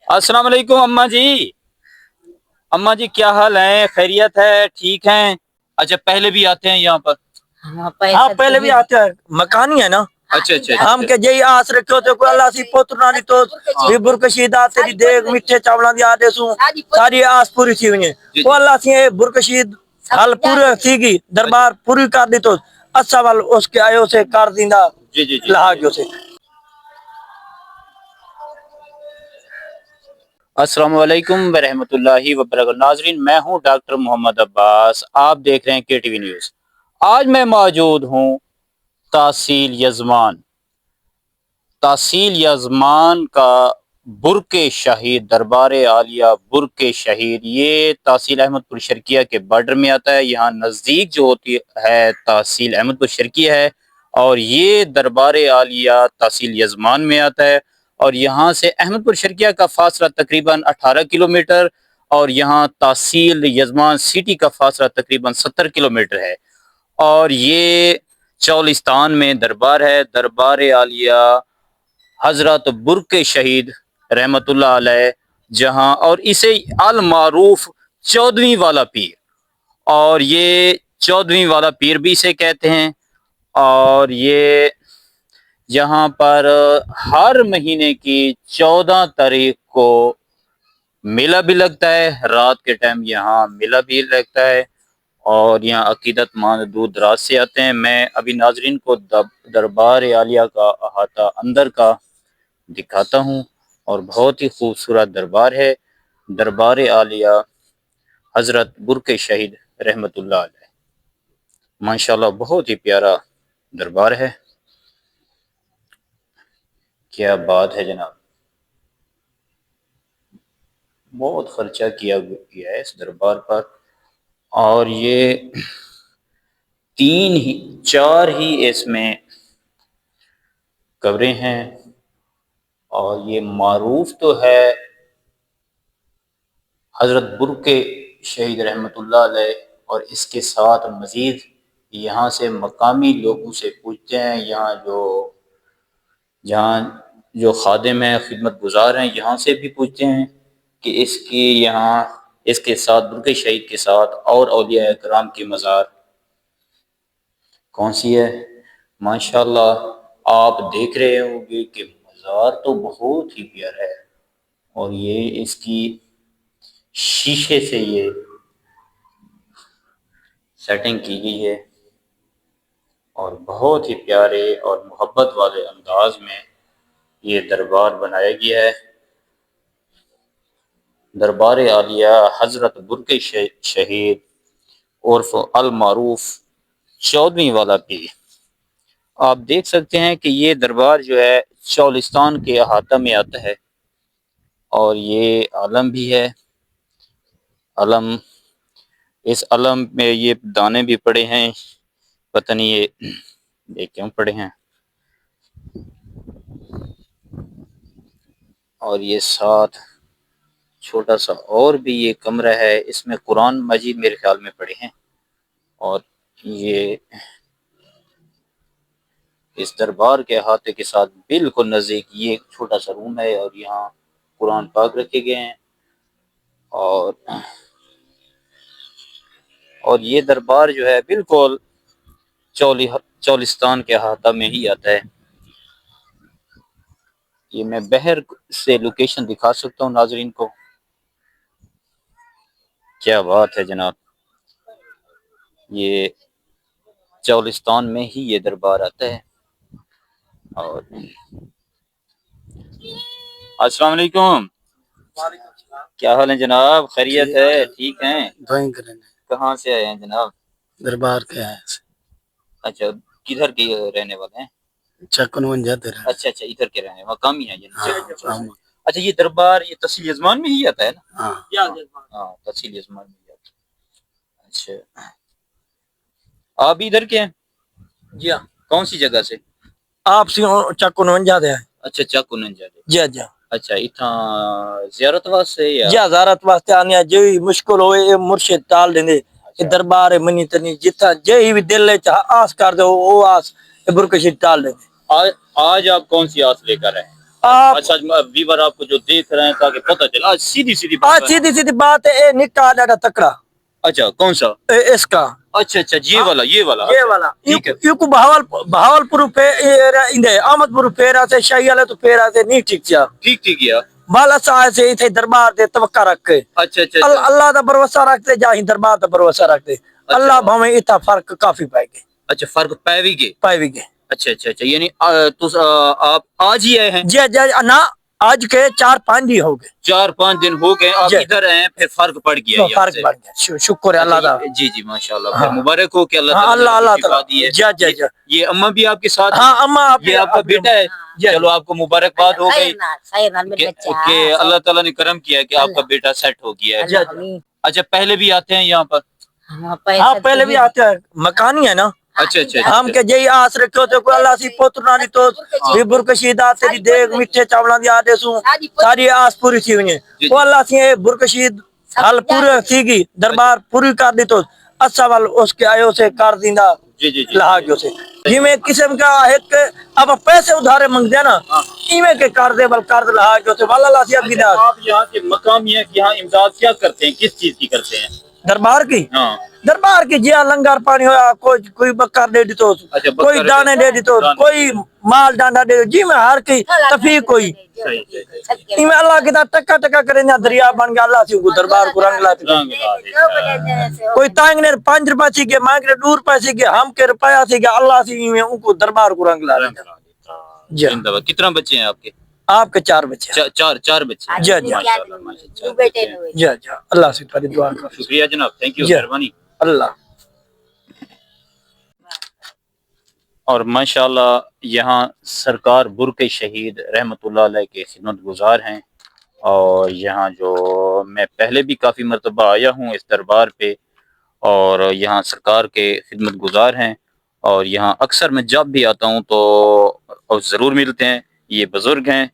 अस्सलाम वालेकुम अम्मा जी। अम्मा जी क्या हाल है, खैरियत है, ठीक हैं? अच्छा पहले भी आते हैं यहाँ पर? हाँ पहले भी आते हैं, मकानी है ना। अच्छा अच्छा हम अच्छा। के जई आस रखो तो कोई अल्लाह सी पुत्र नानी तो भी बुरकशीद आ तेरी देख मिठे चावला दी आदे सु सारी आस पूरी थी हुई वो अल्लाह सी बुरकशीद हल पूरी थीगी दरबार पूरी कर दी तो अच्छा वाल उसके आयो से कर दींदा जी जी जी। लहाजो से। अस्सलाम वालेकुम व रहमतुल्लाहि व बरकातहू। नाजरीन मैं हूँ डॉक्टर मोहम्मद अब्बास, आप देख रहे हैं केटीवी न्यूज़। आज मैं मौजूद हूँ तहसील यजमान। तहसील यजमान का बुरके शहीद दरबार आलिया बुरके शहीद, ये तहसील अहमदपुर शर्किया के बॉर्डर में आता है। यहाँ नज़दीक जो होती है तहसील अहमदपुर शर्किया है और ये दरबार आलिया तहसील यजमान में आता है। और यहाँ से अहमदपुर शर्किया का फासला तकरीबन 18 किलोमीटर और यहाँ तहसील यजमान सिटी का फासला तकरीबन 70 किलोमीटर है। और ये चौलिस्तान में दरबार है, दरबार आलिया हजरत बुरके शहीद रहमतुल्लाह अलैह, जहाँ और इसे अल मारूफ 14वीं वाला पीर, और ये 14वीं वाला पीर भी इसे कहते हैं। और ये यहाँ पर हर महीने की 14 तारीख को मेला भी लगता है, रात के टाइम यहाँ मेला भी लगता है और यहाँ अकीदतमंद दूर दराज से आते हैं। मैं अभी नाजरीन को दरबार आलिया का अहाता अंदर का दिखाता हूँ और बहुत ही खूबसूरत दरबार है, दरबार आलिया हजरत बुरके शहीद रहमतुल्लाह अलैह। माशाल्लाह बहुत ही प्यारा दरबार है, क्या बात है जनाब। बहुत खर्चा किया गया है इस दरबार पर और ये 4 ही इसमें कब्रें हैं और ये मारूफ तो है हजरत बुरके शहीद रहमतुल्लाह अलैह, और इसके साथ मज़ीद यहाँ से मकामी लोगों से पूछते हैं, जहाँ जो खादिम हैं खिदमत गुजार हैं यहाँ से भी पूछते हैं कि इसके साथ बुरके शहीद के साथ और औलिया कराम की मज़ार कौन सी है। माशाल्लाह आप देख रहे होंगे कि मज़ार तो बहुत ही प्यारा है और ये इसकी शीशे से ये सेटिंग की गई है और बहुत ही प्यारे और मोहब्बत वाले अंदाज में ये दरबार बनाया गया है। दरबार आलिया हजरत बुरके शहीद उर्फ अल मारूफ 14वीं वाला पीर। आप देख सकते हैं कि ये दरबार जो है चौलिस्तान के अहाता में आता है और ये आलम भी है। अलम, इस अलम में ये दाने भी पड़े हैं, पता नहीं ये क्यों पड़े हैं। और ये साथ छोटा सा और भी ये कमरा है, इसमें कुरान मजीद मेरे ख्याल में पड़े हैं। और ये इस दरबार के अहाते के साथ बिल्कुल नज़दीक ये एक छोटा सा रूम है और यहाँ कुरान पाक रखे गए हैं। और ये दरबार जो है बिल्कुल चौलिस्तान के अहाता में ही आता है। ये मैं बहर से लोकेशन दिखा सकता हूँ नाजरीन को, क्या बात है जनाब। ये चौलिस्तान में ही ये दरबार आता है। और अस्सलाम वालेकुम, क्या हाल है जनाब, खैरियत है, ठीक हैं? कहाँ से आए हैं जनाब? दरबार के हैं। अच्छा किधर के रहने वाले हैं? अच्छा अच्छा इधर के रहने मकामी है। अच्छा ये दरबार ये तहसील यजमान में ही आता है ना? हाँ तहसील यजमान में ही आता है। अच्छा आप भी इधर के हैं? जी हाँ। कौन सी जगह से? आप चक्कुन जाते हैं। अच्छा चक्कुनंजा। जी जी। अच्छा इतना ज़ियारत वास्ते या? जी ज़ियारत वास्ते आने जो मुश्किल होए मुर्शिद टाल देंगे। दरबार मनी तनी जितना जे भी दिल च आस कर दो वो आस बुरकशीद टाल देंगे। आज आप कौन सी आस लेकर आए? आप अच्छा व्यूअर आपको जो देख रहे हैं ताकि पता चले, आज सीधी सीधी बात आज है। सीधी सीधी बात है, ये निक्का डाटा तकड़ा अच्छा कौन सा? इसका अच्छा अच्छा ये वाला ये वाला ये अच्छा, वाला ठीक है युकु भावलपुर पे इंदे अहमदपुर फेरा से शैयाले तो फेरा से नहीं ठीक जा ठीक ठीक किया। बाला साह से इथे दरबार दे तवक्का रख के अच्छा अच्छा अच्छा अल्लाह दा भरोसा रखते जाही दरबार दा भरोसा रखते अल्लाह भावे इतना फर्क काफी पाएगे अच्छा फर्क पाएगी। पाएगी अच्छा अच्छा अच्छा यानी आप आज ही आए हैं? जे जे ना आज के 4-5 दिन हो गए 4-5 दिन हो गए आप जी। इधर आए हैं, फिर फर्क पड़ गया यहाँ फर्क से। पड़ गया शुक्र है अल्लाह दा जी जी माशाल्लाह, हाँ। फिर मुबारक हो कि अल्लाह हाँ, ताला ने अल्लाह आपको शिफा दी है। जा जा जा ये अम्मा भी आपके साथ है? हाँ अम्मा ये आपका बेटा है? जी। चलो आपको मुबारकबाद हो गई कि अल्लाह ताला ने करम किया कि आपका बेटा सेट हो गया है। अच्छा पहले भी आते हैं यहाँ पर? हाँ पहले भी आते हैं, मकानी है ना। अच्छा अच्छा हम के जई आस रखो तो कोई अल्लाह सी पुत्र ना दी तो विबुर कशीदा तेरी देग मिठे चावला दी आदे सु सारी आस पूरी थी हुई वो अल्लाह सी बुरकशीद हल पूरे थीगी दरबार पूरी कर दी तो अच्छा वाल उसके आयो से कर दींदा जी जी जी लहाजो से जिमें किस्म का एक अब पैसे उधारे मांगते ना इमे के कर दे बल कर दे लहाजो से वाला अल्लाह सी अबगी दा आप यहाँ के मकामी हैं कि यहाँ इमदाद क्या करते हैं, किस चीज की करते हैं? दरबार की हाँ दरबार की जिया लंगर पानी होया कोई बकर दे दी तो अच्छा, बकर कोई दाने दे दी तो दाने। कोई माल डांडा दे जी में हर की तफी कोई सही सही इमे अल्लाह के दा टक्का टक्का करे ना दरिया बन गया अल्लाह सी को दरबार को रंग लाते रंग ला देता है। कोई तांग ने 5 रुपए सी के मांग रे 2 रुपए सी के हम के रुपया सी के अल्लाह सी में उनको दरबार को रंग ला रंग देता ला देता है। जी। जिंदाबाद। कितना बच्चे हैं आपके? आपके 4 बच्चे चार बच्चे हैं। जी, जी। माशाल्लाह, माशाल्लाह। जा जा अल्लाह से तुम्हारी दुआ कर शुक्रिया जनाब, थैंक यू, जी। मेहरबानी। अल्लाह और माशाल्लाह यहाँ सरकार बुरके शहीद रहमतुल्लाह अलैह के खिदमत गुजार हैं। और यहाँ जो मैं पहले भी काफ़ी मरतबा आया हूँ इस दरबार पे, और यहाँ सरकार के खिदमत गुजार हैं। और यहाँ अक्सर मैं जब भी आता हूँ तो ज़रूर मिलते हैं। ये बुज़ुर्ग हैं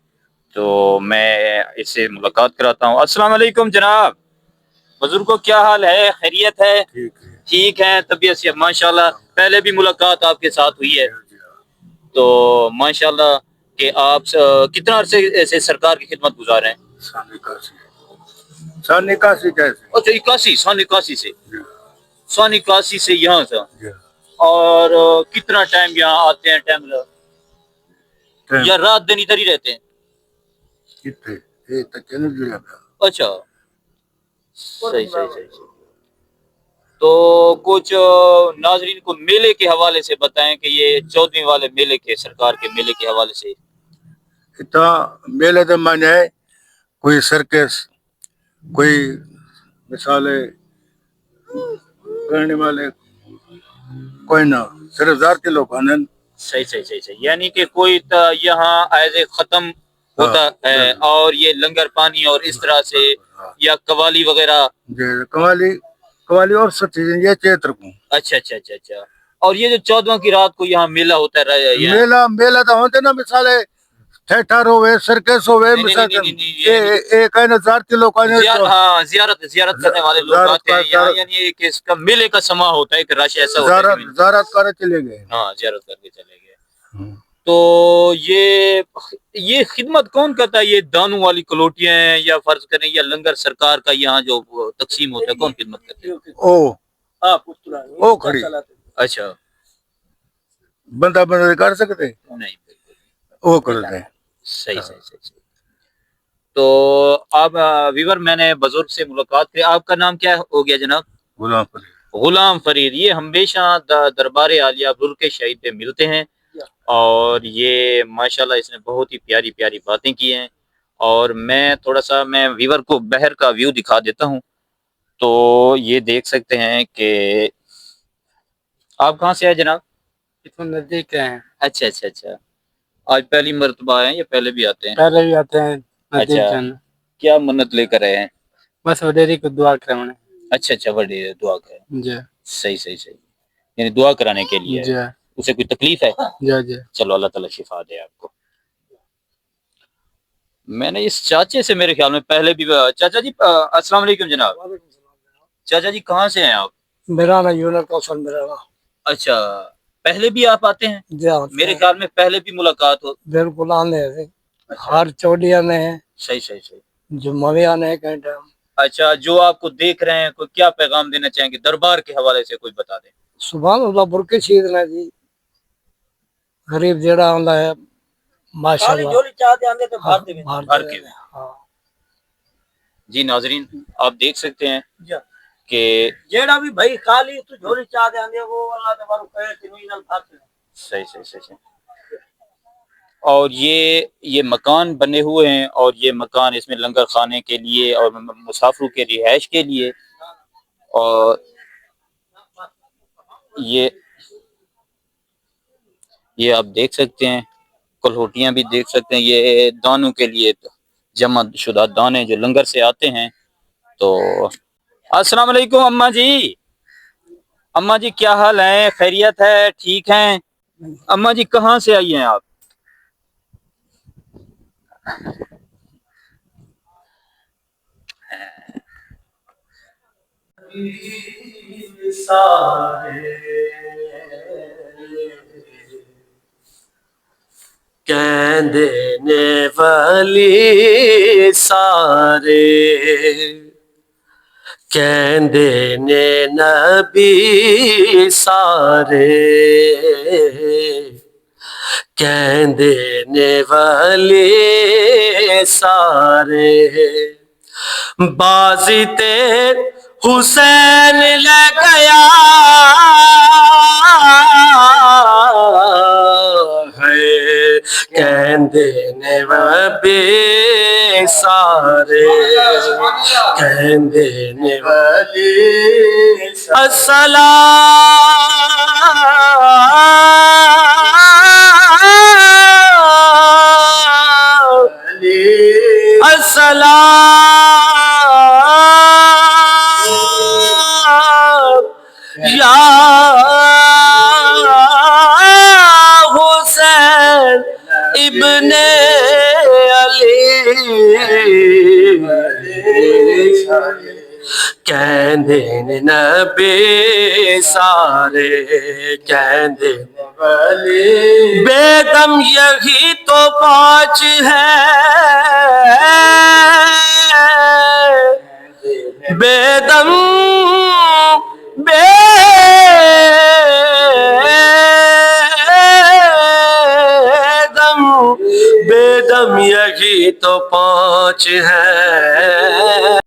तो मैं इससे मुलाकात कराता हूँ। अस्सलाम वालेकुम जनाब, बुजुर्गों क्या हाल है, खैरियत है? ठीक है, तबीयत से माशाल्लाह। पहले भी मुलाकात आपके साथ हुई है तो माशाल्लाह कि आप कितना अरसे से सरकार की खिदमत गुजार हैं? सन 81 कैसे? अच्छा 81, सन 81 से, सन 81 से यहाँ से। जी। और कितना टाइम यहाँ आते हैं, टाइम या रात दिन इधर ही रहते हैं? कितने ये तक नहीं जुड़ा था। अच्छा सही सही सही सही। तो कुछ नाजरीन को मेले के हवाले से बताएं कि ये 14वीं वाले मेले के, सरकार के मेले के हवाले से। इतना मेले तो माने है कोई सर्कस, कोई मिसाले करने वाले कोई ना, सिर्फ जाती लोग आनंद। सही सही सही सही, यानी कि कोई यहाँ ऐसे खत्म होता है और ये लंगर पानी और इस तरह से या कवाली वगैरह। कवाली और सब चीजें ये चैत्र को। अच्छा अच्छा अच्छा अच्छा। और ये जो 14वां की रात को यहाँ मेला होता है मेला तो होते ना, मिसाले थिएटर होवे, सर्कस होवे, मिसाल एक है ना जाती लोग आने। हाँ जियारत करने वाले लोग आते हैं यहाँ, यानी एक इसका मेले का समा होता है कि रश ऐसा होता है। ज़ियारत कर चले गए। हाँ जियारत करके चले गए। तो ये खिदमत कौन करता है? ये दानों वाली कलोटियां हैं या फर्ज करें या लंगर सरकार का यहाँ जो तकसीम होता है, कौन खिदमत करते हैं? ओ खड़ी। अच्छा बंदा कर सकते नहीं, वो करते हैं। सही सही सही सही। तो आप वीवर, मैंने बुजुर्ग से मुलाकात की। आपका नाम क्या हो गया जनाब? गुलाम फरीद। गुलाम फरीद। ये हमेशा दरबार आलिया बुरके शहीद पे मिलते हैं और ये माशाल्लाह इसने बहुत ही प्यारी प्यारी बातें की हैं। और मैं थोड़ा सा व्यूअर को बहर का व्यू दिखा देता हूँ। तो ये देख सकते हैं कि आप कहाँ से आए जनाब? इतना नजदीक हैं। अच्छा अच्छा अच्छा, आज पहली मर्तबा आए हैं या पहले भी आते हैं? पहले भी आते हैं। अच्छा, क्या मन्नत लेकर आए हैं? बस वडेरी को दुआ करें। अच्छा अच्छा, बड़ी दुआ करें। जी सही सही सही, यानी दुआ कराने के लिए। जी उसे कोई तकलीफ है? जी जी। चलो अल्लाह ताला शिफा दे आपको। मैंने इस चाचे से मेरे ख्याल में पहले भी। चाचा जी अस्सलाम वालेकुम जनाब। चाचा जी कहाँ से हैं आप? मेरा नाम यूनर कौशल मेरा। अच्छा, पहले भी आप आते हैं? मेरे ख्याल में पहले भी मुलाकात हो। बिल्कुल आने हैं। हर चौड़िया में है, सही सही सही। जुम्मविया ने एक टाइम। अच्छा, जो आपको देख रहे हैं, कोई क्या पैगाम देना चाहेंगे दरबार के हवाले से, कुछ बता दें। सुभान अल्लाह बुरके शीदना जी, गरीब जेड़ा आंदा है सारी माशाल्लाह झोली चाहते आंदे तो भर देवे भर के। हाँ। जी नाजरीन, आप देख सकते हैं जा। कि जेड़ा भी भाई खाली तू झोली चाहते आंदे वो अल्लाह ते बारू कहे कि नहीं नल भर देवे। सही सही सही सही। और ये मकान बने हुए हैं, और ये मकान इसमें लंगर खाने के लिए और मुसाफिरों के रिहाइश के लिए, और ये आप देख सकते हैं, कलहोटियाँ भी देख सकते हैं, ये दानों के लिए जमा शुदा दाने जो लंगर से आते हैं। तो अस्सलाम वालेकुम अम्मा जी। अम्मा जी क्या हाल है, खैरियत है, ठीक हैं? अम्मा जी कहाँ से आई हैं आप? कहने वाली सारे कहने नबी सारे कहने वाले सारे बाजी ते हुसैन ले गया है कहने वाले सारे कहने वाले अस्सलाम या हुसैन इब्ने अली कहने नबी सारे कहने वाले बेदम यही तो पाँच है बेदम बेदम बेदम यही तो पाँच है।